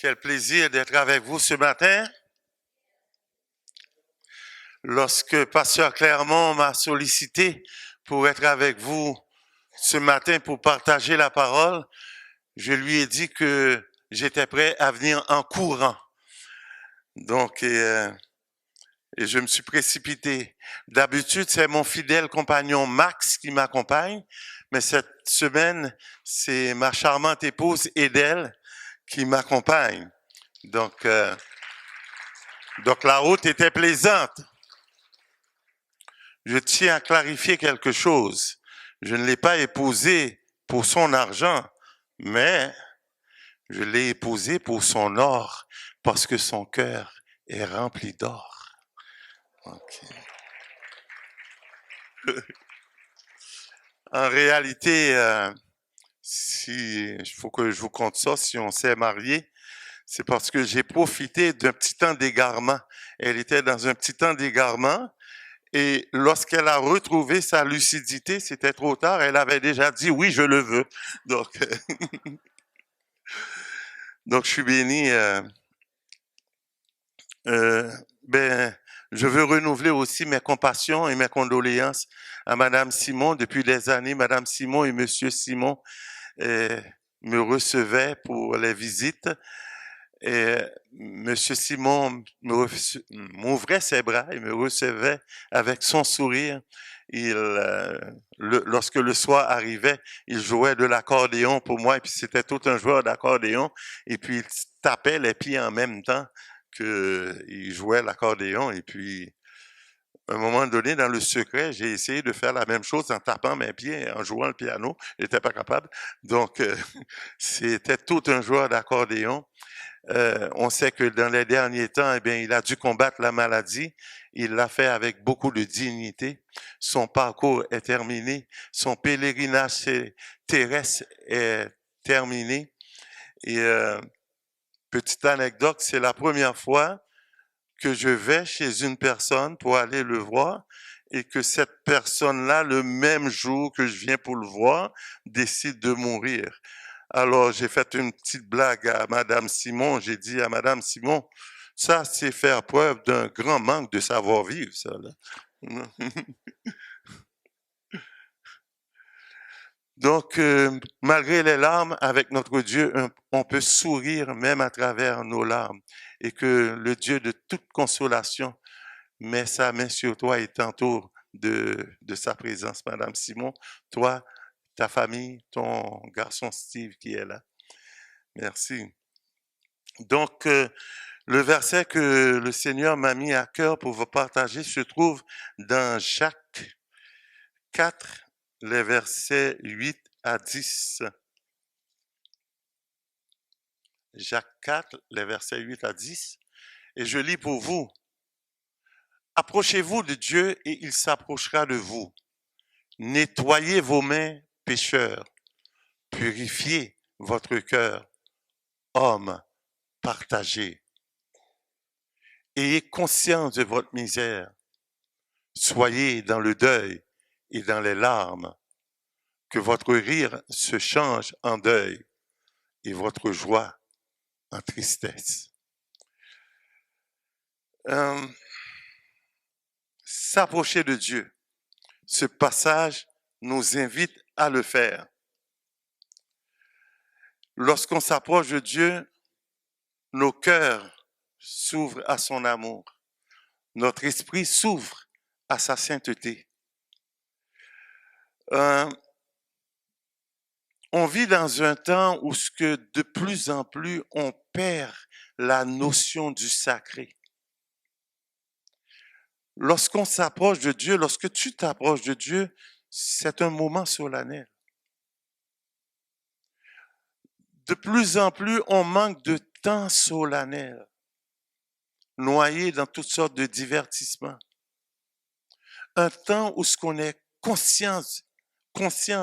Quel plaisir d'être avec vous ce matin. Lorsque Pasteur Clermont m'a sollicité pour être avec vous ce matin pour partager la parole, je lui ai dit que j'étais prêt à venir en courant. Donc, et je me suis précipité. D'habitude, c'est mon fidèle compagnon Max qui m'accompagne, mais cette semaine, c'est ma charmante épouse Edel qui m'accompagne. Donc la route était plaisante. Je tiens à clarifier quelque chose. Je ne l'ai pas épousée pour son argent, mais je l'ai épousée pour son or, parce que son cœur est rempli d'or. Okay. En réalité, il faut que je vous conte ça, si on s'est marié, c'est parce que j'ai profité d'un petit temps d'égarement. Elle était dans un petit temps d'égarement et lorsqu'elle a retrouvé sa lucidité, c'était trop tard, elle avait déjà dit « oui, je le veux ». Donc je suis béni. Je veux renouveler aussi mes compassions et mes condoléances à Madame Simon. Depuis des années, Madame Simon et Monsieur Simon me recevaient pour les visites. Et Monsieur Simon m'ouvrait ses bras et me recevait avec son sourire. Lorsque le soir arrivait, il jouait de l'accordéon pour moi, et puis c'était tout un joueur d'accordéon, et puis il tapait les pieds en même temps qu'il jouait l'accordéon, et puis à un moment donné, dans le secret, j'ai essayé de faire la même chose en tapant mes pieds, en jouant le piano. Je n'étais pas capable. Donc, c'était tout un joueur d'accordéon. On sait que dans les derniers temps, eh bien, il a dû combattre la maladie. Il l'a fait avec beaucoup de dignité. Son parcours est terminé. Son pèlerinage terrestre est terminé. Et petite anecdote, c'est la première fois que je vais chez une personne pour aller le voir et que cette personne-là, le même jour que je viens pour le voir, décide de mourir. Alors, j'ai fait une petite blague à Madame Simon. J'ai dit à Madame Simon, ça, c'est faire preuve d'un grand manque de savoir-vivre, ça, là. Donc, malgré les larmes, avec notre Dieu, on peut sourire même à travers nos larmes. Et que le Dieu de toute consolation met sa main sur toi et t'entoure de sa présence, Madame Simon. Toi, ta famille, ton garçon Steve qui est là. Merci. Donc, le verset que le Seigneur m'a mis à cœur pour vous partager se trouve dans Jacques 4, les versets 8 à 10. Jacques 4, les versets 8 à 10. Et je lis pour vous. Approchez-vous de Dieu et il s'approchera de vous. Nettoyez vos mains, pécheurs. Purifiez votre cœur, hommes, partagez. Ayez conscience de votre misère. Soyez dans le deuil et dans les larmes. Que votre rire se change en deuil et votre joie en tristesse. S'approcher de Dieu. Ce passage nous invite à le faire. Lorsqu'on s'approche de Dieu, nos cœurs s'ouvrent à son amour. Notre esprit s'ouvre à sa sainteté. On vit dans un temps où de plus en plus on perd la notion du sacré. Lorsqu'on s'approche de Dieu, lorsque tu t'approches de Dieu, c'est un moment solennel. De plus en plus, on manque de temps solennel, noyé dans toutes sortes de divertissements. Un temps où on est conscient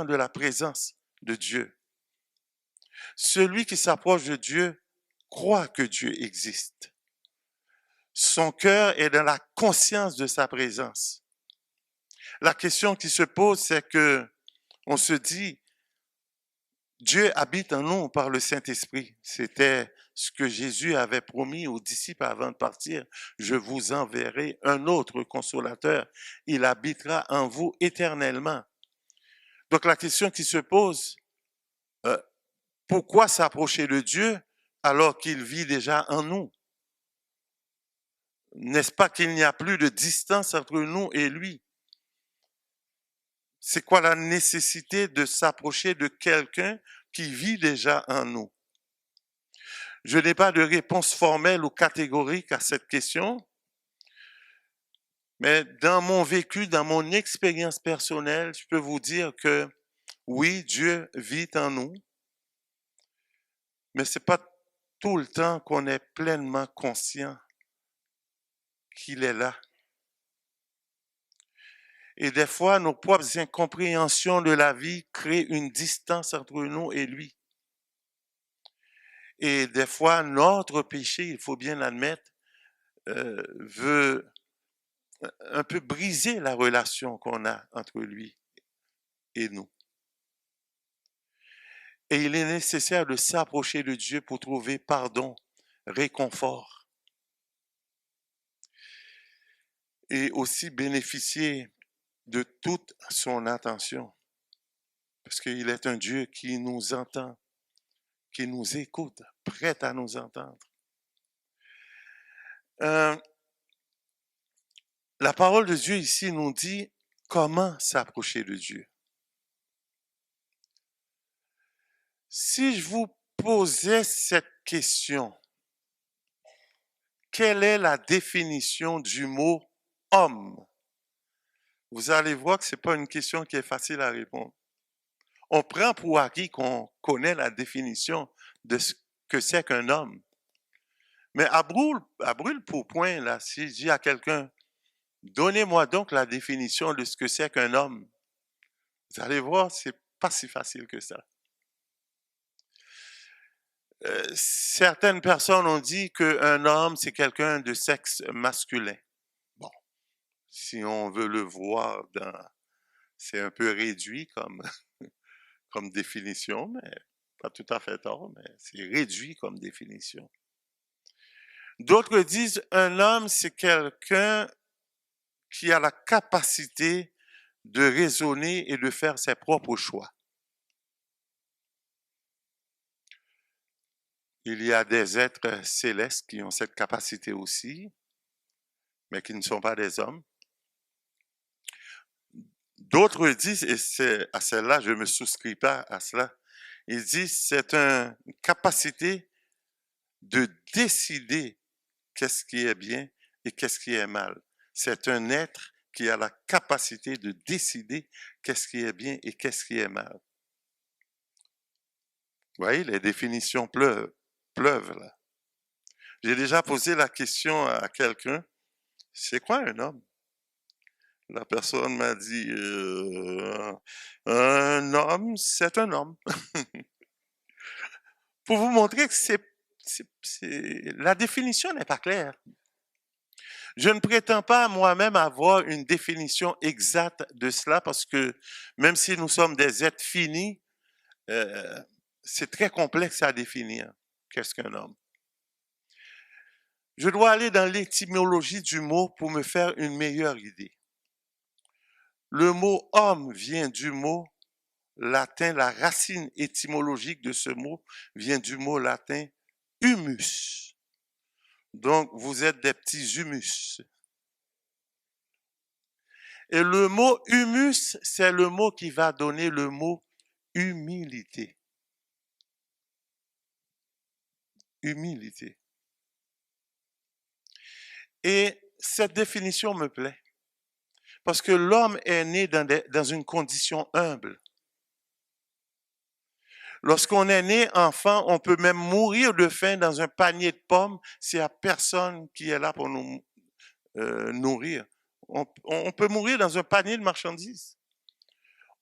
de la présence de Dieu. Celui qui s'approche de Dieu croit que Dieu existe. Son cœur est dans la conscience de sa présence. La question qui se pose, c'est que on se dit, Dieu habite en nous par le Saint-Esprit. C'était ce que Jésus avait promis aux disciples avant de partir. Je vous enverrai un autre consolateur. Il habitera en vous éternellement. Donc la question qui se pose, pourquoi s'approcher de Dieu alors qu'il vit déjà en nous? N'est-ce pas qu'il n'y a plus de distance entre nous et lui? C'est quoi la nécessité de s'approcher de quelqu'un qui vit déjà en nous? Je n'ai pas de réponse formelle ou catégorique à cette question, mais dans mon vécu, dans mon expérience personnelle, je peux vous dire que oui, Dieu vit en nous, mais c'est pas tout le temps qu'on est pleinement conscient qu'il est là. Et des fois, nos propres incompréhensions de la vie créent une distance entre nous et lui. Et des fois, notre péché, il faut bien l'admettre, veut un peu briser la relation qu'on a entre lui et nous. Et il est nécessaire de s'approcher de Dieu pour trouver pardon, réconfort et aussi bénéficier de toute son attention. Parce qu'il est un Dieu qui nous entend, qui nous écoute, prêt à nous entendre. La parole de Dieu ici nous dit comment s'approcher de Dieu. Si je vous posais cette question, quelle est la définition du mot homme? Vous allez voir que ce n'est pas une question qui est facile à répondre. On prend pour acquis qu'on connaît la définition de ce que c'est qu'un homme. Mais à brûle pour point, là, si je dis à quelqu'un, donnez-moi donc la définition de ce que c'est qu'un homme, vous allez voir, c'est pas si facile que ça. Certaines personnes ont dit qu'un homme, c'est quelqu'un de sexe masculin. Bon, si on veut le voir, c'est un peu réduit comme définition, mais pas tout à fait tort, mais c'est réduit comme définition. D'autres disent un homme, c'est quelqu'un qui a la capacité de raisonner et de faire ses propres choix. Il y a des êtres célestes qui ont cette capacité aussi, mais qui ne sont pas des hommes. D'autres disent, et c'est à celle-là, je ne me souscris pas à cela, ils disent c'est une capacité de décider qu'est-ce qui est bien et qu'est-ce qui est mal. C'est un être qui a la capacité de décider qu'est-ce qui est bien et qu'est-ce qui est mal. Vous voyez, les définitions pleuvent là. J'ai déjà posé la question à quelqu'un, c'est quoi un homme? La personne m'a dit, un homme, c'est un homme. Pour vous montrer que la définition n'est pas claire. Je ne prétends pas moi-même avoir une définition exacte de cela parce que même si nous sommes des êtres finis, c'est très complexe à définir. Qu'est-ce qu'un homme? Je dois aller dans l'étymologie du mot pour me faire une meilleure idée. Le mot homme vient du mot latin, la racine étymologique de ce mot vient du mot latin humus. Donc, vous êtes des petits humus. Et le mot humus, c'est le mot qui va donner le mot humilité. Humilité. Et cette définition me plaît. Parce que l'homme est né dans une condition humble. Lorsqu'on est né enfant, on peut même mourir de faim dans un panier de pommes s'il n'y a personne qui est là pour nous nourrir. On peut mourir dans un panier de marchandises.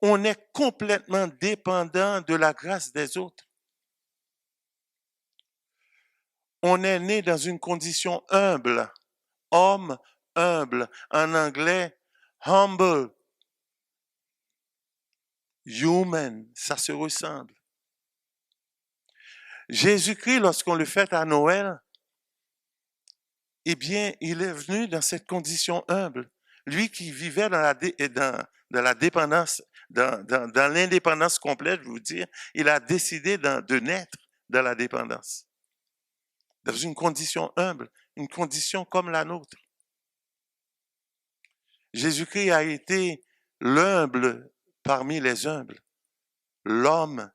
On est complètement dépendant de la grâce des autres. On est né dans une condition humble. Homme humble. En anglais, humble. Human, ça se ressemble. Jésus-Christ, lorsqu'on le fête à Noël, eh bien, il est venu dans cette condition humble. Lui qui vivait dans la dépendance, dans l'indépendance complète, je vous dire, il a décidé de naître dans la dépendance. Dans une condition humble, une condition comme la nôtre. Jésus-Christ a été l'humble parmi les humbles, l'homme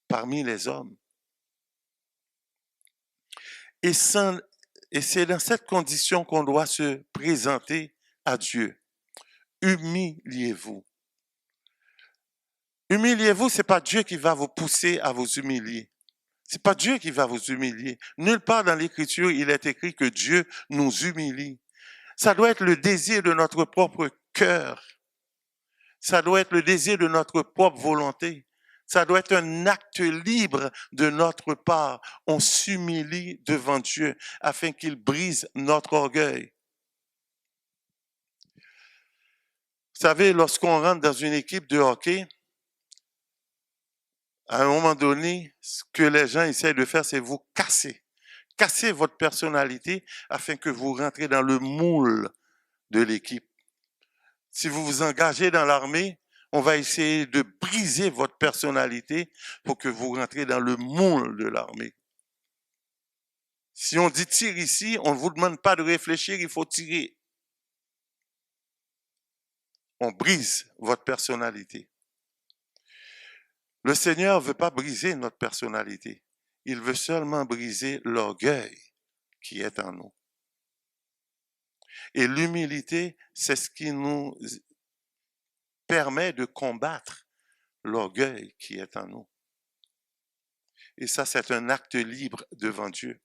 parmi les hommes. Et c'est dans cette condition qu'on doit se présenter à Dieu. Humiliez-vous. Humiliez-vous, c'est pas Dieu qui va vous pousser à vous humilier. C'est pas Dieu qui va vous humilier. Nulle part dans l'Écriture, il est écrit que Dieu nous humilie. Ça doit être le désir de notre propre cœur. Ça doit être le désir de notre propre volonté. Ça doit être un acte libre de notre part. On s'humilie devant Dieu afin qu'il brise notre orgueil. Vous savez, lorsqu'on rentre dans une équipe de hockey, à un moment donné, ce que les gens essaient de faire, c'est vous casser. Casser votre personnalité afin que vous rentrez dans le moule de l'équipe. Si vous vous engagez dans l'armée, on va essayer de briser votre personnalité pour que vous rentrez dans le moule de l'armée. Si on dit tire ici, on ne vous demande pas de réfléchir, il faut tirer. On brise votre personnalité. Le Seigneur ne veut pas briser notre personnalité. Il veut seulement briser l'orgueil qui est en nous. Et l'humilité, c'est ce qui nous permet de combattre l'orgueil qui est en nous. Et ça, c'est un acte libre devant Dieu.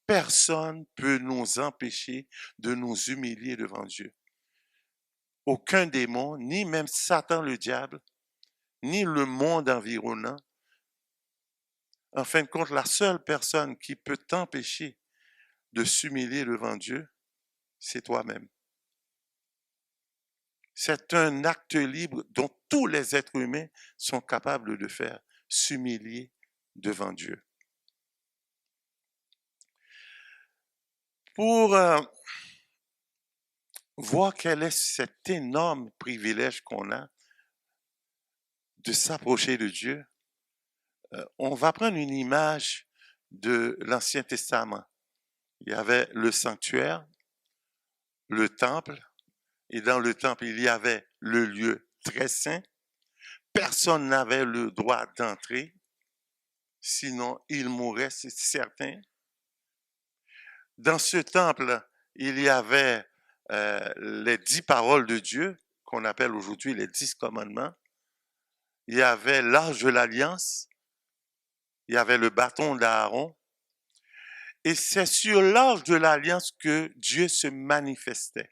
Personne ne peut nous empêcher de nous humilier devant Dieu. Aucun démon, ni même Satan le diable, ni le monde environnant. En fin de compte, la seule personne qui peut t'empêcher de s'humilier devant Dieu, c'est toi-même. C'est un acte libre dont tous les êtres humains sont capables de faire, s'humilier devant Dieu. Pour voir quel est cet énorme privilège qu'on a de s'approcher de Dieu, on va prendre une image de l'Ancien Testament. Il y avait le sanctuaire, le temple, et dans le temple, il y avait le lieu très saint. Personne n'avait le droit d'entrer, sinon il mourrait, c'est certain. Dans ce temple, il y avait les 10 paroles de Dieu, qu'on appelle aujourd'hui les 10 commandements. Il y avait l'arche de l'alliance, il y avait le bâton d'Aaron, et c'est sur l'arche de l'alliance que Dieu se manifestait.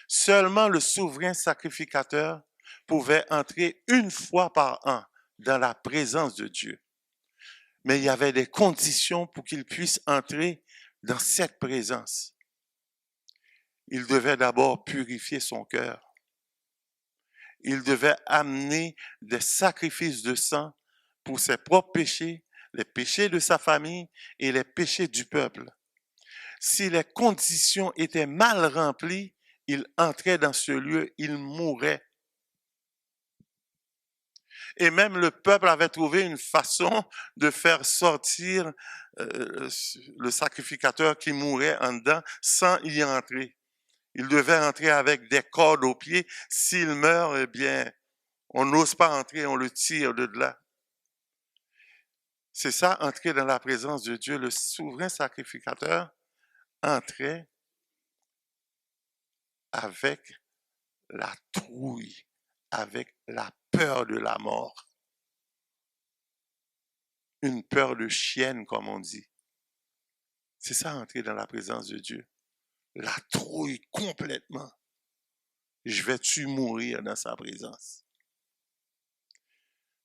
Seulement le souverain sacrificateur pouvait entrer une fois par an dans la présence de Dieu. Mais il y avait des conditions pour qu'il puisse entrer dans cette présence. Il devait d'abord purifier son cœur. Il devait amener des sacrifices de sang pour ses propres péchés, les péchés de sa famille et les péchés du peuple. Si les conditions étaient mal remplies, il entrait dans ce lieu, il mourait. Et même le peuple avait trouvé une façon de faire sortir le sacrificateur qui mourait en dedans sans y entrer. Il devait entrer avec des cordes aux pieds. S'il meurt, eh bien, on n'ose pas entrer, on le tire de là. C'est ça, entrer dans la présence de Dieu. Le souverain sacrificateur entrait avec la trouille, avec la peur de la mort. Une peur de chienne, comme on dit. C'est ça, entrer dans la présence de Dieu. La trouille complètement. Je vais-tu mourir dans sa présence?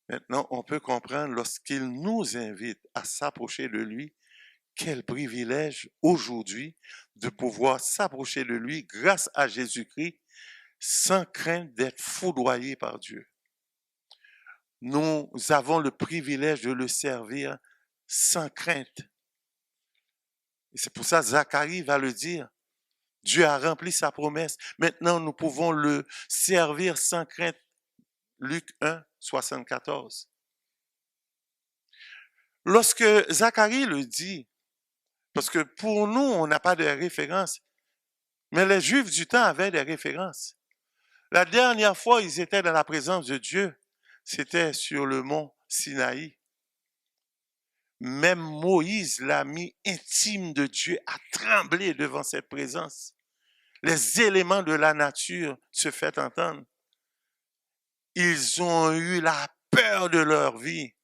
Maintenant, on peut comprendre lorsqu'il nous invite à s'approcher de lui, quel privilège aujourd'hui de pouvoir s'approcher de lui grâce à Jésus-Christ sans crainte d'être foudroyé par Dieu. nous avons le privilège de le servir sans crainte. Et c'est pour ça que Zacharie va le dire. Dieu a rempli sa promesse. Maintenant, nous pouvons le servir sans crainte. Luc 1, 74. Lorsque Zacharie le dit, parce que pour nous, on n'a pas de référence, mais les Juifs du temps avaient des références. La dernière fois, ils étaient dans la présence de Dieu, c'était sur le mont Sinaï. Même Moïse, l'ami intime de Dieu, a tremblé devant cette présence. Les éléments de la nature se font entendre. Ils ont eu la peur de leur vie.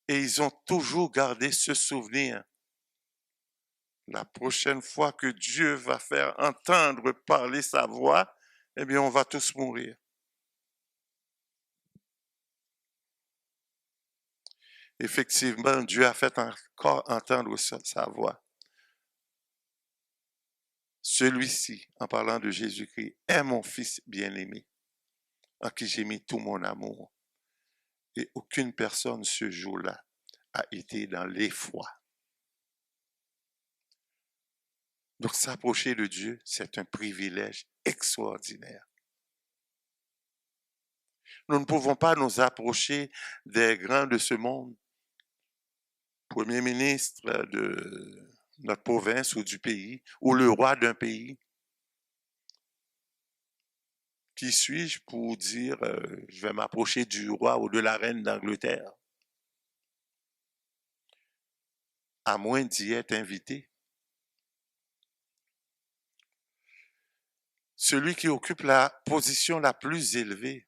Et ils ont toujours gardé ce souvenir. La prochaine fois que Dieu va faire entendre parler sa voix, eh bien, on va tous mourir. Effectivement, Dieu a fait encore entendre sa voix. Celui-ci, en parlant de Jésus-Christ, est mon Fils bien-aimé, en qui j'ai mis tout mon amour. Et aucune personne ce jour-là a été dans l'effroi. Donc s'approcher de Dieu, c'est un privilège extraordinaire. Nous ne pouvons pas nous approcher des grands de ce monde, premier ministre de notre province ou du pays, ou le roi d'un pays. Qui suis-je pour dire je vais m'approcher du roi ou de la reine d'Angleterre? À moins d'y être invité. Celui qui occupe la position la plus élevée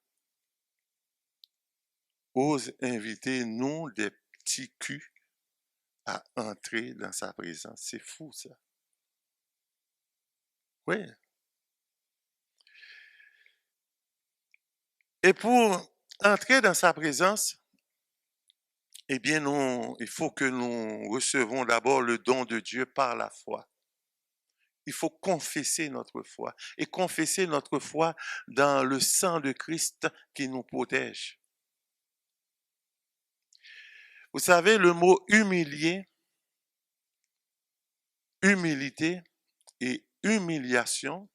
ose inviter nous, des petits culs, à entrer dans sa présence. C'est fou, ça. Oui. Et pour entrer dans sa présence, eh bien, il faut que nous recevons d'abord le don de Dieu par la foi. Il faut confesser notre foi et confesser notre foi dans le sang de Christ qui nous protège. Vous savez, le mot humilier, humilité et humiliation,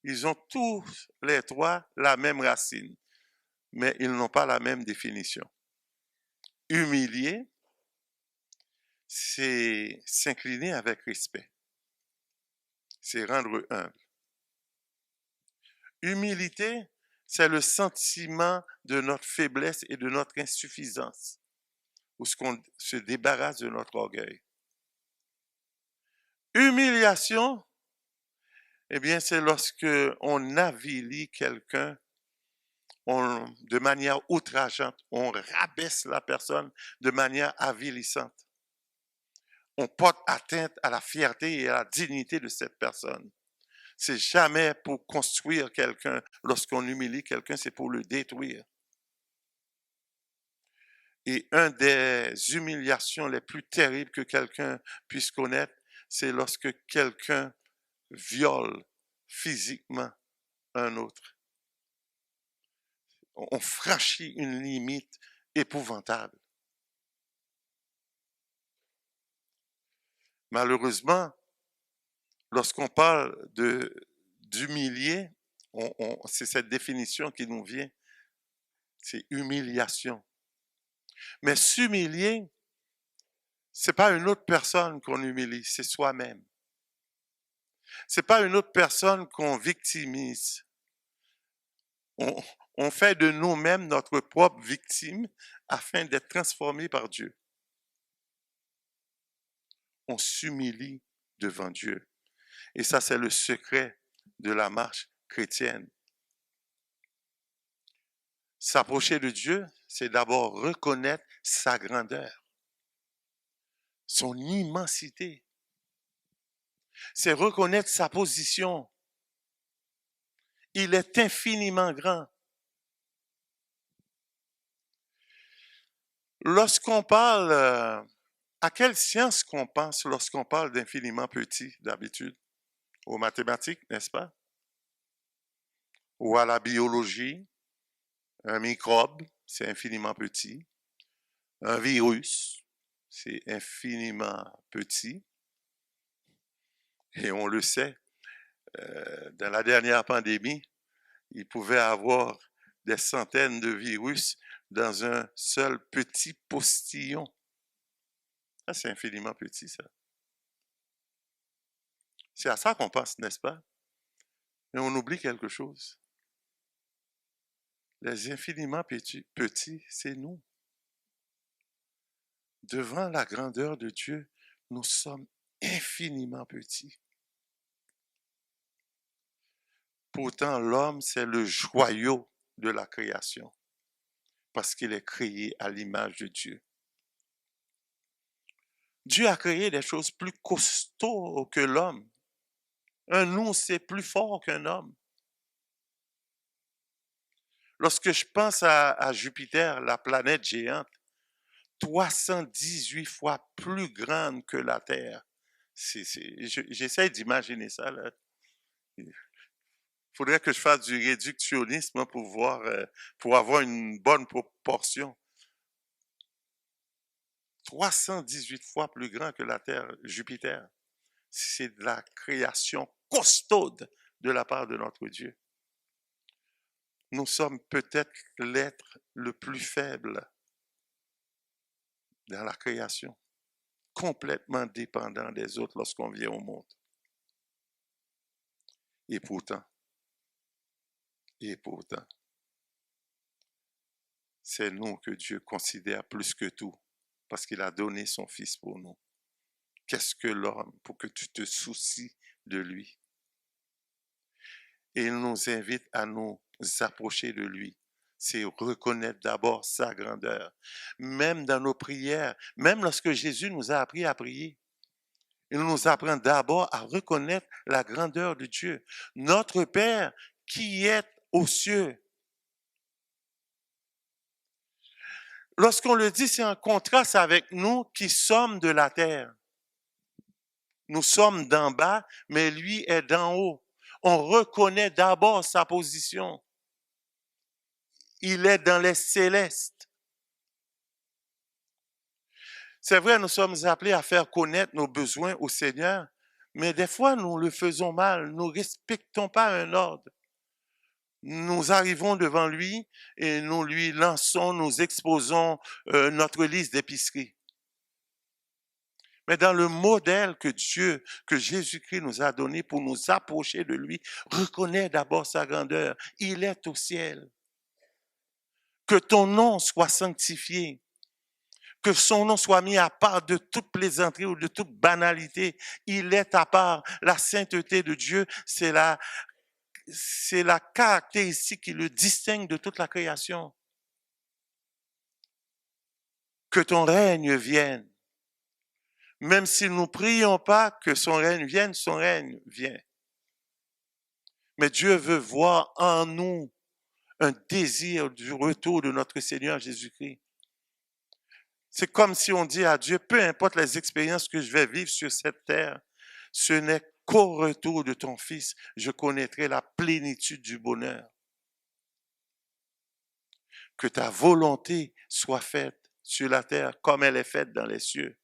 ils ont tous les trois la même racine, mais ils n'ont pas la même définition. Humilier, c'est s'incliner avec respect. C'est rendre humble. Humilité, c'est le sentiment de notre faiblesse et de notre insuffisance, où on se débarrasse de notre orgueil. Humiliation, eh bien, c'est lorsque on avilit quelqu'un de manière outrageante, on rabaisse la personne de manière avilissante. On porte atteinte à la fierté et à la dignité de cette personne. C'est jamais pour construire quelqu'un. Lorsqu'on humilie quelqu'un, c'est pour le détruire. Et une des humiliations les plus terribles que quelqu'un puisse connaître, c'est lorsque quelqu'un viole physiquement un autre. On franchit une limite épouvantable. Malheureusement, lorsqu'on parle d'humilier, c'est cette définition qui nous vient, c'est humiliation. Mais s'humilier, c'est pas une autre personne qu'on humilie, c'est soi-même. C'est pas une autre personne qu'on victimise. On fait de nous-mêmes notre propre victime afin d'être transformés par Dieu. On s'humilie devant Dieu. Et ça, c'est le secret de la marche chrétienne. S'approcher de Dieu, c'est d'abord reconnaître sa grandeur, son immensité. C'est reconnaître sa position. Il est infiniment grand. Lorsqu'on parle, à quelle science qu'on pense lorsqu'on parle d'infiniment petit d'habitude? Aux mathématiques, n'est-ce pas? Ou à la biologie, Un microbe, c'est infiniment petit. Un virus, c'est infiniment petit. Et on le sait, dans la dernière pandémie, il pouvait avoir des centaines de virus dans un seul petit postillon. Ça, c'est infiniment petit, ça. C'est à ça qu'on pense, n'est-ce pas? Mais on oublie quelque chose. Les infiniment petits, c'est nous. Devant la grandeur de Dieu, nous sommes infiniment petits. Pourtant, l'homme, c'est le joyau de la création, parce qu'il est créé à l'image de Dieu. Dieu a créé des choses plus costauds que l'homme. Un ours, c'est plus fort qu'un homme. Lorsque je pense à Jupiter, la planète géante, 318 fois plus grande que la Terre. J'essaie d'imaginer ça, là. Il faudrait que je fasse du réductionnisme pour avoir une bonne proportion. 318 fois plus grand que la Terre, Jupiter. C'est de la création costaude de la part de notre Dieu. Nous sommes peut-être l'être le plus faible dans la création, complètement dépendant des autres lorsqu'on vient au monde. Et pourtant, c'est nous que Dieu considère plus que tout, parce qu'il a donné son Fils pour nous. Qu'est-ce que l'homme pour que tu te soucies de lui? Et il nous invite à nous approcher de lui. C'est reconnaître d'abord sa grandeur. Même dans nos prières, même lorsque Jésus nous a appris à prier, il nous apprend d'abord à reconnaître la grandeur de Dieu. Notre Père qui est aux cieux. Lorsqu'on le dit, c'est en contraste avec nous qui sommes de la terre. Nous sommes d'en bas, mais lui est d'en haut. On reconnaît d'abord sa position. Il est dans les célestes. C'est vrai, nous sommes appelés à faire connaître nos besoins au Seigneur, mais des fois, nous le faisons mal. Nous ne respectons pas un ordre. Nous arrivons devant lui et nous lui lançons, nous exposons notre liste d'épicerie. Mais dans le modèle que Jésus-Christ nous a donné pour nous approcher de lui, reconnais d'abord sa grandeur. Il est au ciel. Que ton nom soit sanctifié. Que son nom soit mis à part de toute plaisanterie ou de toute banalité. Il est à part. La sainteté de Dieu, c'est la caractéristique qui le distingue de toute la création. Que ton règne vienne. Même si nous ne prions pas que son règne vienne, son règne vient. Mais Dieu veut voir en nous un désir du retour de notre Seigneur Jésus-Christ. C'est comme si on dit à Dieu, peu importe les expériences que je vais vivre sur cette terre, ce n'est qu'au retour de ton Fils, je connaîtrai la plénitude du bonheur. Que ta volonté soit faite sur la terre comme elle est faite dans les cieux.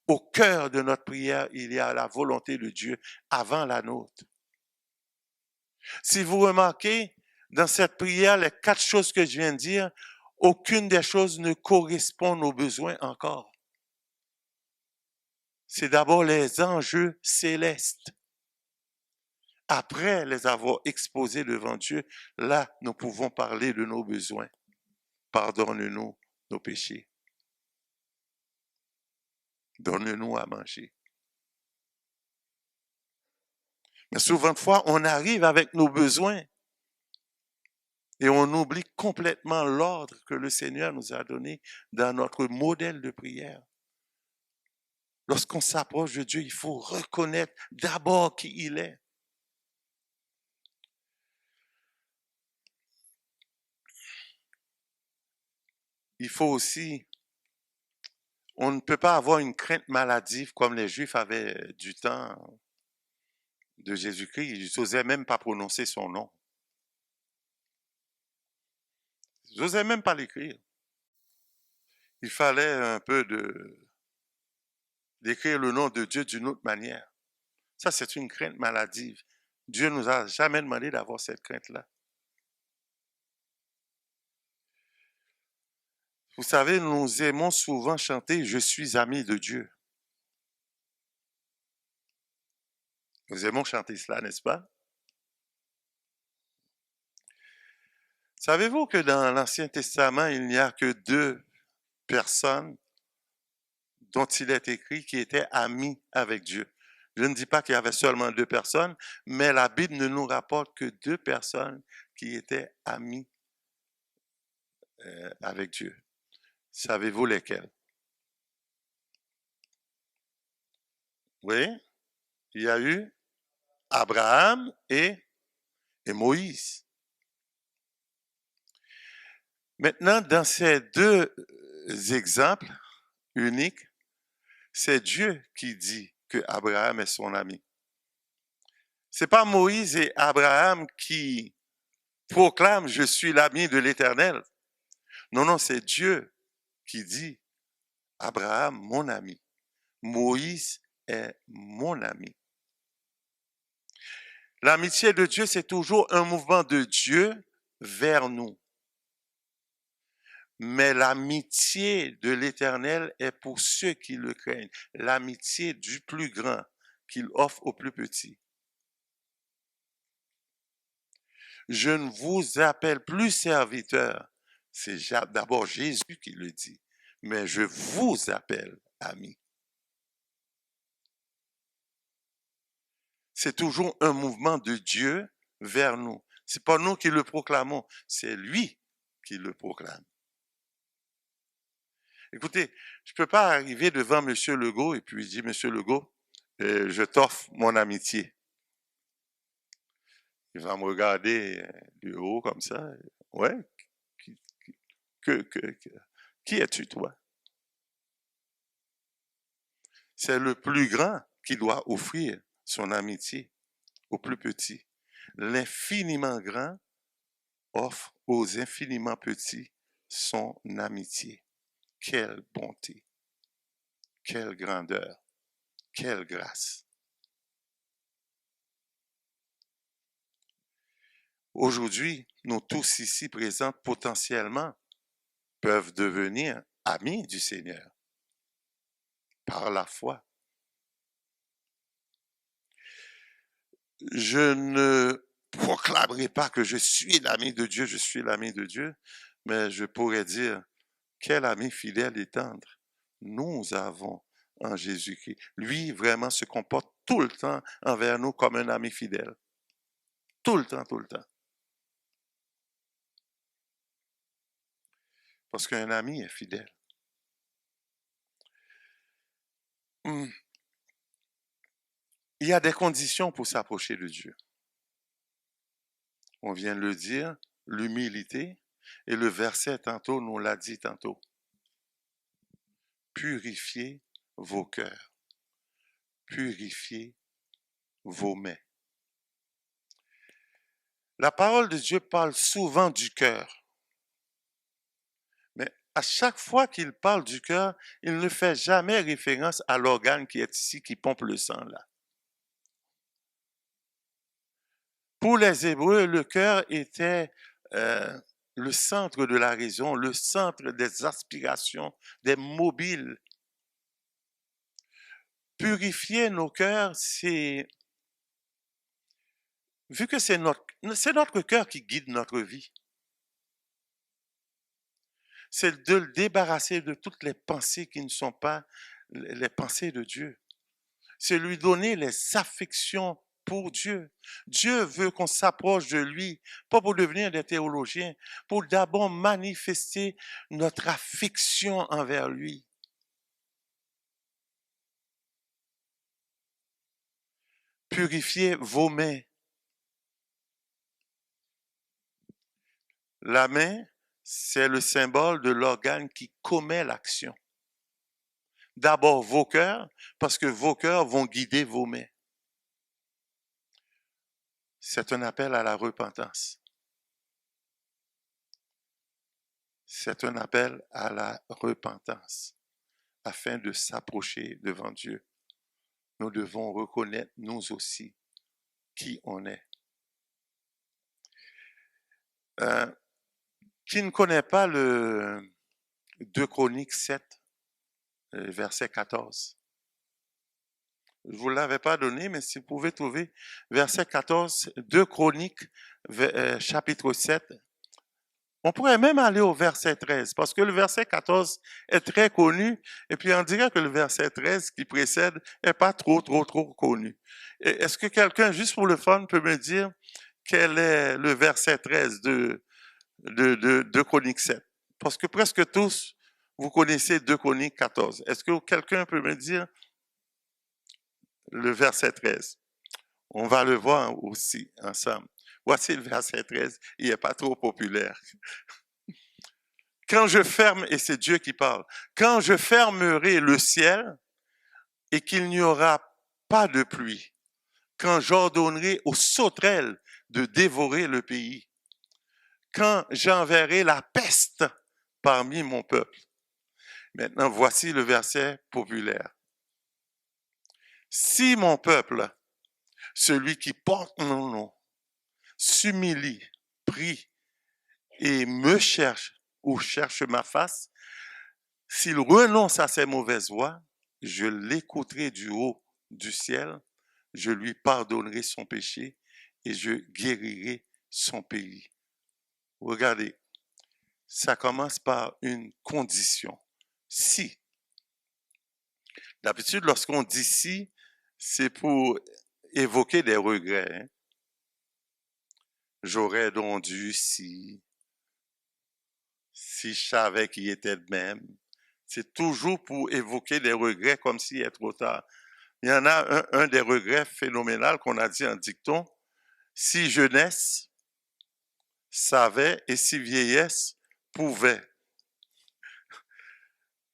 Au cœur de notre prière, il y a la volonté de Dieu avant la nôtre. Si vous remarquez, dans cette prière, les 4 choses que je viens de dire, aucune des choses ne correspond aux besoins encore. C'est d'abord les enjeux célestes. Après les avoir exposés devant Dieu, là, nous pouvons parler de nos besoins. Pardonne-nous nos péchés. Donne-nous à manger. Mais souvent de fois, on arrive avec nos besoins et on oublie complètement l'ordre que le Seigneur nous a donné dans notre modèle de prière. Lorsqu'on s'approche de Dieu, il faut reconnaître d'abord qui il est. Il faut aussi, on ne peut pas avoir une crainte maladive comme les Juifs avaient du temps de Jésus-Christ. Ils n'osaient même pas prononcer son nom. J'osais même pas l'écrire. Il fallait un peu d'écrire le nom de Dieu d'une autre manière. Ça, c'est une crainte maladive. Dieu nous a jamais demandé d'avoir cette crainte-là. Vous savez, nous aimons souvent chanter « Je suis ami de Dieu ». Nous aimons chanter cela, n'est-ce pas? Savez-vous que dans l'Ancien Testament, il n'y a que 2 personnes dont il est écrit qui étaient amis avec Dieu? Je ne dis pas qu'il y avait seulement 2 personnes, mais la Bible ne nous rapporte que 2 personnes qui étaient amis avec Dieu. Savez-vous lesquelles? Oui, il y a eu Abraham et Moïse. Maintenant, dans ces 2 exemples uniques, c'est Dieu qui dit que Abraham est son ami. C'est pas Moïse et Abraham qui proclament « Je suis l'ami de l'Éternel ». Non, non, c'est Dieu qui dit « Abraham, mon ami. Moïse est mon ami ». L'amitié de Dieu, c'est toujours un mouvement de Dieu vers nous. Mais l'amitié de l'Éternel est pour ceux qui le craignent. L'amitié du plus grand qu'il offre au plus petit. Je ne vous appelle plus serviteur. C'est d'abord Jésus qui le dit. Mais je vous appelle ami. C'est toujours un mouvement de Dieu vers nous. C'est pas nous qui le proclamons, c'est lui qui le proclame. Écoutez, je peux pas arriver devant M. Legault et puis dire, M. Legault, je t'offre mon amitié. Il va me regarder du haut comme ça. Ouais, qui es-tu, toi? C'est le plus grand qui doit offrir son amitié au plus petit. L'infiniment grand offre aux infiniment petits son amitié. Quelle bonté, quelle grandeur, quelle grâce. Aujourd'hui, nous tous ici présents potentiellement peuvent devenir amis du Seigneur par la foi. Je ne proclamerai pas que je suis l'ami de Dieu, je suis l'ami de Dieu, mais je pourrais dire, quel ami fidèle et tendre nous avons en Jésus-Christ. Lui, vraiment, se comporte tout le temps envers nous comme un ami fidèle. Tout le temps, tout le temps. Parce qu'un ami est fidèle. Il y a des conditions pour s'approcher de Dieu. On vient de le dire, l'humilité, et le verset tantôt nous l'a dit tantôt. Purifiez vos cœurs. Purifiez vos mains. La parole de Dieu parle souvent du cœur. Mais à chaque fois qu'il parle du cœur, il ne fait jamais référence à l'organe qui est ici, qui pompe le sang là. Pour les Hébreux, le cœur était le centre de la raison, le centre des aspirations, des mobiles. Purifier nos cœurs, c'est... Vu que c'est notre cœur qui guide notre vie, c'est de le débarrasser de toutes les pensées qui ne sont pas les pensées de Dieu. C'est lui donner les affections pour Dieu. Dieu veut qu'on s'approche de lui, pas pour devenir des théologiens, pour d'abord manifester notre affection envers lui. Purifiez vos mains. La main, c'est le symbole de l'organe qui commet l'action. D'abord vos cœurs, parce que vos cœurs vont guider vos mains. C'est un appel à la repentance. C'est un appel à la repentance afin de s'approcher devant Dieu. Nous devons reconnaître nous aussi qui on est. Qui ne connaît pas le 2 Chroniques 7, verset 14? Je ne vous l'avais pas donné, mais si vous pouvez trouver verset 14, 2 Chroniques, chapitre 7. On pourrait même aller au verset 13, parce que le verset 14 est très connu, et puis on dirait que le verset 13 qui précède n'est pas trop connu. Est-ce que quelqu'un, juste pour le fun, peut me dire quel est le verset 13 de Chroniques 7? Parce que presque tous, vous connaissez 2 Chroniques 14. Est-ce que quelqu'un peut me dire le verset 13? On va le voir aussi ensemble. Voici le verset 13, il n'est pas trop populaire. Quand je ferme, et c'est Dieu qui parle, quand je fermerai le ciel et qu'il n'y aura pas de pluie, quand j'ordonnerai aux sauterelles de dévorer le pays, quand j'enverrai la peste parmi mon peuple. Maintenant, voici le verset populaire. Si mon peuple, celui qui porte mon nom, s'humilie, prie et me cherche ou cherche ma face, s'il renonce à ses mauvaises voies, je l'écouterai du haut du ciel, je lui pardonnerai son péché et je guérirai son pays. Regardez, ça commence par une condition. Si. D'habitude, lorsqu'on dit si, c'est pour évoquer des regrets. Hein? J'aurais donc dû si je savais qu'il était de même. C'est toujours pour évoquer des regrets comme s'il est trop tard. Il y en a un des regrets phénoménal qu'on a dit en dicton. Si jeunesse savait et si vieillesse pouvait.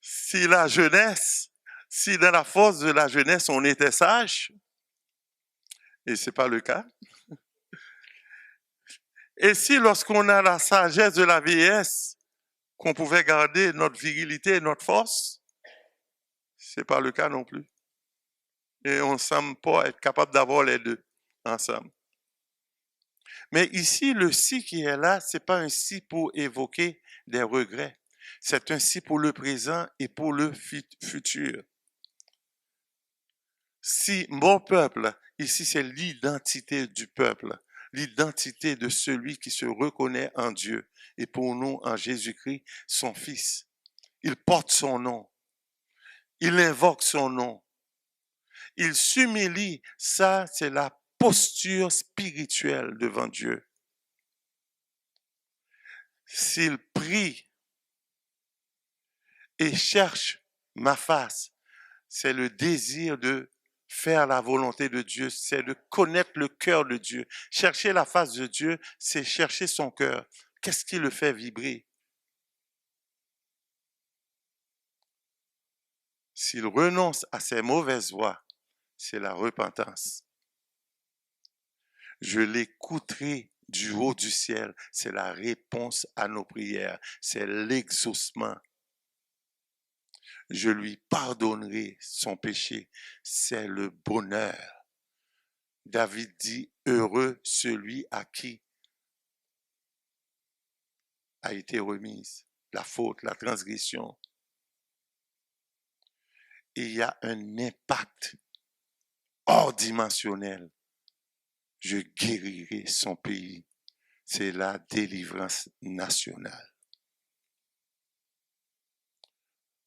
Si la jeunesse, si dans la force de la jeunesse on était sage, et c'est pas le cas, et si lorsqu'on a la sagesse de la vieillesse, qu'on pouvait garder notre virilité et notre force, c'est pas le cas non plus. Et on ne semble pas être capable d'avoir les deux ensemble. Mais ici, le si qui est là, c'est pas un si pour évoquer des regrets. C'est un si pour le présent et pour le futur. Si mon peuple, ici c'est l'identité du peuple, l'identité de celui qui se reconnaît en Dieu et pour nous en Jésus-Christ, son Fils. Il porte son nom. Il invoque son nom. Il s'humilie. Ça, c'est la posture spirituelle devant Dieu. S'il prie et cherche ma face, c'est le désir de faire la volonté de Dieu, c'est de connaître le cœur de Dieu. Chercher la face de Dieu, c'est chercher son cœur. Qu'est-ce qui le fait vibrer? S'il renonce à ses mauvaises voies, c'est la repentance. Je l'écouterai du haut du ciel, c'est la réponse à nos prières, c'est l'exaucement. Je lui pardonnerai son péché, c'est le bonheur. David dit, heureux celui à qui a été remise la faute, la transgression. Et il y a un impact hors dimensionnel. Je guérirai son pays. C'est la délivrance nationale.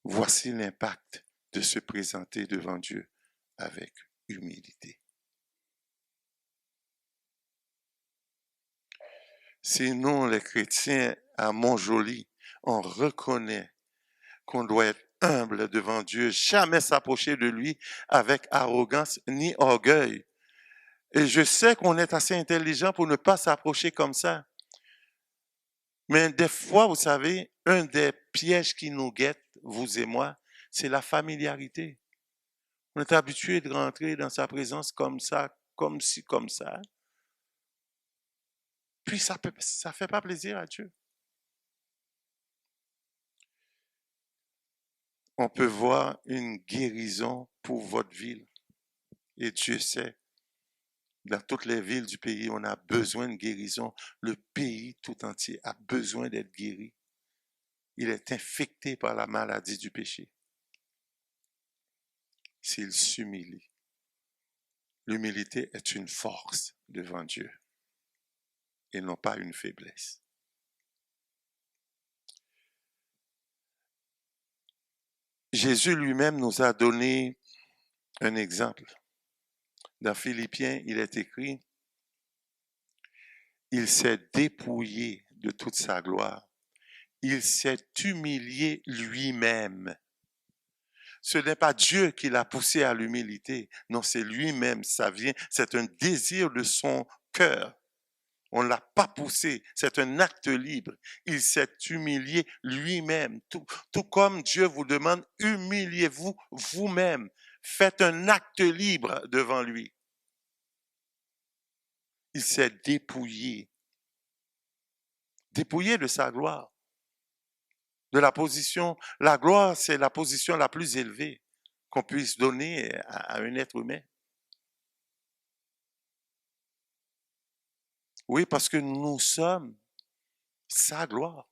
Voici l'impact de se présenter devant Dieu avec humilité. Si nous, les chrétiens, à Montjoly, on reconnaît qu'on doit être humble devant Dieu, jamais s'approcher de lui avec arrogance ni orgueil. Et je sais qu'on est assez intelligent pour ne pas s'approcher comme ça. Mais des fois, vous savez, un des pièges qui nous guette, vous et moi, c'est la familiarité. On est habitué de rentrer dans sa présence comme ça, comme ci, comme ça. Puis ça fait pas plaisir à Dieu. on peut voir une guérison pour votre ville. Et Dieu sait, dans toutes les villes du pays, on a besoin de guérison. Le pays tout entier a besoin d'être guéri. Il est infecté par la maladie du péché. S'il s'humilie. L'humilité est une force devant Dieu et non pas une faiblesse. Jésus lui-même nous a donné un exemple. Dans Philippiens, il est écrit, il s'est dépouillé de toute sa gloire. Il s'est humilié lui-même. Ce n'est pas Dieu qui l'a poussé à l'humilité. Non, c'est lui-même. Ça vient, c'est un désir de son cœur. On ne l'a pas poussé. C'est un acte libre. Il s'est humilié lui-même. Tout comme Dieu vous demande, humiliez-vous vous-même. Faites un acte libre devant lui. Il s'est dépouillé. Dépouillé de sa gloire. De la position. La gloire, c'est la position la plus élevée qu'on puisse donner à un être humain. Oui, parce que nous sommes sa gloire.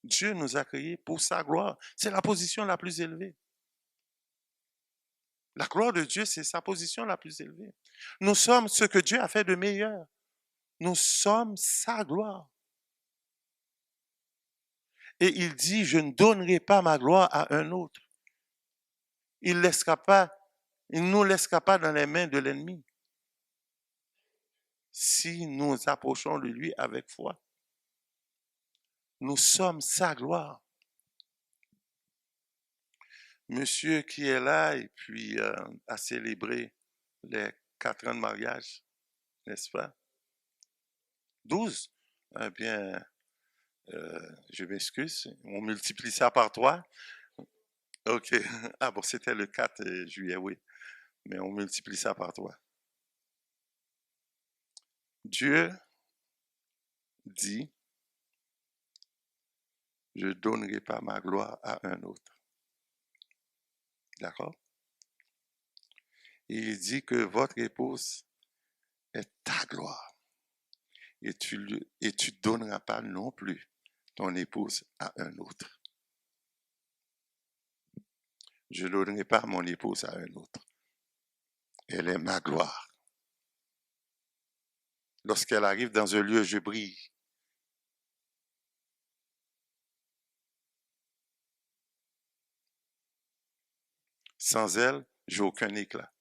Dieu nous a créés pour sa gloire. C'est la position la plus élevée. La gloire de Dieu, c'est sa position la plus élevée. Nous sommes ce que Dieu a fait de meilleur. Nous sommes sa gloire. Et il dit, je ne donnerai pas ma gloire à un autre. Il ne nous laissera pas dans les mains de l'ennemi. Si nous approchons de lui avec foi, nous sommes sa gloire. Monsieur qui est là et puis a célébré les 4 ans de mariage, n'est-ce pas? 12? Eh bien, je m'excuse, on multiplie ça par 3. OK. Ah bon, c'était le 4 juillet, oui. Mais on multiplie ça par 3. Dieu dit, je ne donnerai pas ma gloire à un autre. D'accord? Et il dit que votre épouse est ta gloire. Et tu ne donneras pas non plus ton épouse à un autre. Je ne donnerai pas mon épouse à un autre. Elle est ma gloire. Lorsqu'elle arrive dans un lieu, je brille. Sans elle, j'ai aucun éclat.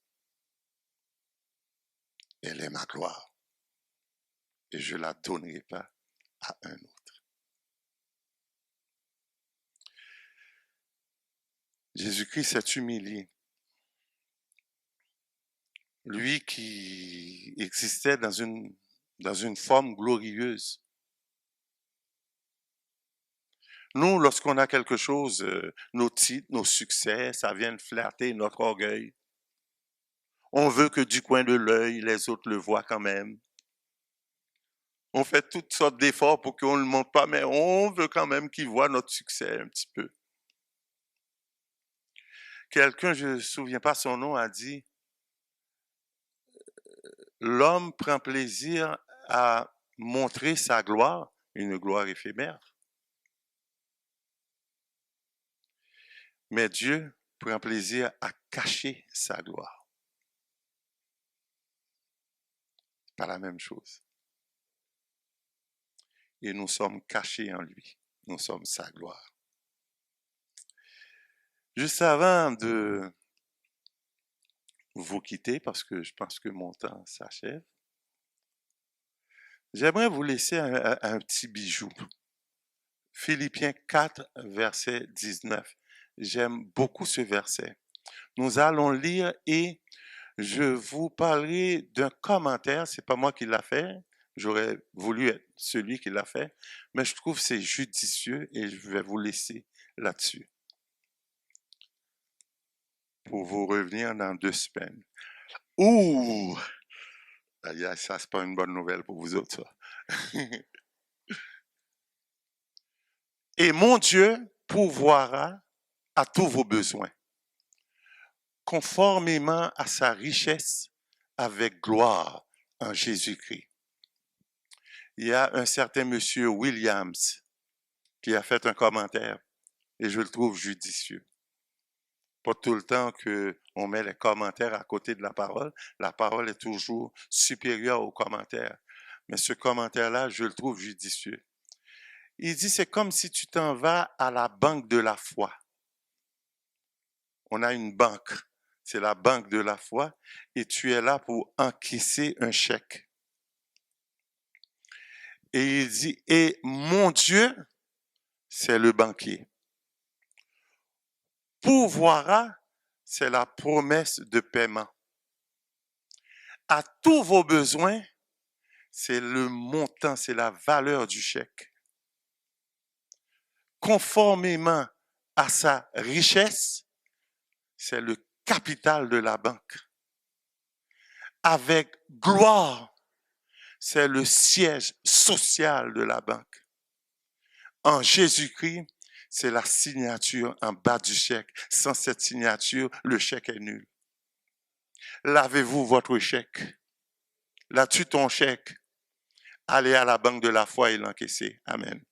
Elle est ma gloire. Et je ne la donnerai pas à un autre. Jésus-Christ s'est humilié. Lui qui existait dans une forme glorieuse. Nous, lorsqu'on a quelque chose, nos titres, nos succès, ça vient flatter notre orgueil. On veut que du coin de l'œil, les autres le voient quand même. On fait toutes sortes d'efforts pour qu'on ne le montre pas, mais on veut quand même qu'ils voient notre succès un petit peu. Quelqu'un, je ne me souviens pas son nom, a dit, l'homme prend plaisir à montrer sa gloire, une gloire éphémère. Mais Dieu prend plaisir à cacher sa gloire. C'est pas la même chose. Et nous sommes cachés en lui. Nous sommes sa gloire. Juste avant de vous quitter, parce que je pense que mon temps s'achève, j'aimerais vous laisser un petit bijou. Philippiens 4, verset 19. J'aime beaucoup ce verset. Nous allons lire et je vous parlerai d'un commentaire. C'est pas moi qui l'a fait. J'aurais voulu être celui qui l'a fait. Mais je trouve que c'est judicieux et je vais vous laisser là-dessus. Pour vous revenir dans 2 semaines. Ouh! Ça, c'est pas une bonne nouvelle pour vous autres, ça. Et mon Dieu pourvoira à tous vos besoins, conformément à sa richesse avec gloire en Jésus-Christ. Il y a un certain monsieur Williams qui a fait un commentaire et je le trouve judicieux. Pas tout le temps qu'on met les commentaires à côté de la parole est toujours supérieure aux commentaires. Mais ce commentaire-là, je le trouve judicieux. Il dit, c'est comme si tu t'en vas à la banque de la foi. On a une banque, c'est la banque de la foi, et tu es là pour encaisser un chèque. Et il dit, et mon Dieu, c'est le banquier. Pourvoira, c'est la promesse de paiement. À tous vos besoins, c'est le montant, c'est la valeur du chèque. Conformément à sa richesse, c'est le capital de la banque. Avec gloire, c'est le siège social de la banque. En Jésus-Christ, c'est la signature en bas du chèque. Sans cette signature, le chèque est nul. Lavez-vous votre chèque. L'as-tu ton chèque? Allez à la banque de la foi et l'encaisser. Amen.